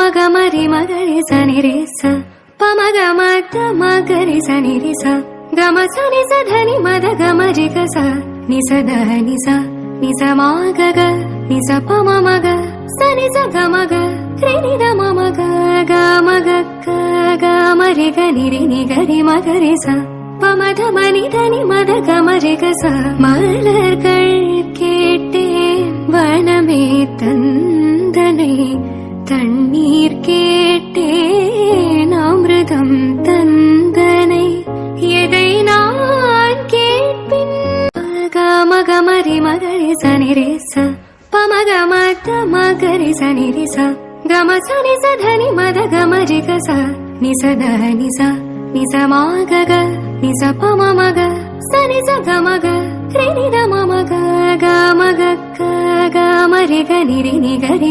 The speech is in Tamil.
மக மரி மகரி சனி ரே ச பமக மத மகரி சனி ரி ச கம சனி ச தனி மத கமரி க ச நி ச த நி ச நி ச மா க க நி ச ப ம ம க சனி ச க ம க ரி நி த ம ம க க ம க க க ம ரி க நி ரி நி க ரி ம க ரி ச ப ம த ம நி த நி ம த க ம ரி க ச மலர்கள் கேட்டேன் வனமே தந்தனை தண்ணீர் கேட்டேன் அமிர்தம் தந்தனை எதை நான் கேட்பின் கம கமரி மகரி சனி ரே ச பமக மத மகரி சனி ரி ச கம சனி ச தனி மத கமரி க ச நி ச த நி ச நி ச மா க க நி ச ப ம ம க சனி ச க ம க ரி நி த ம ம க க ம க க க ம ரி க நி ரி நி க ரி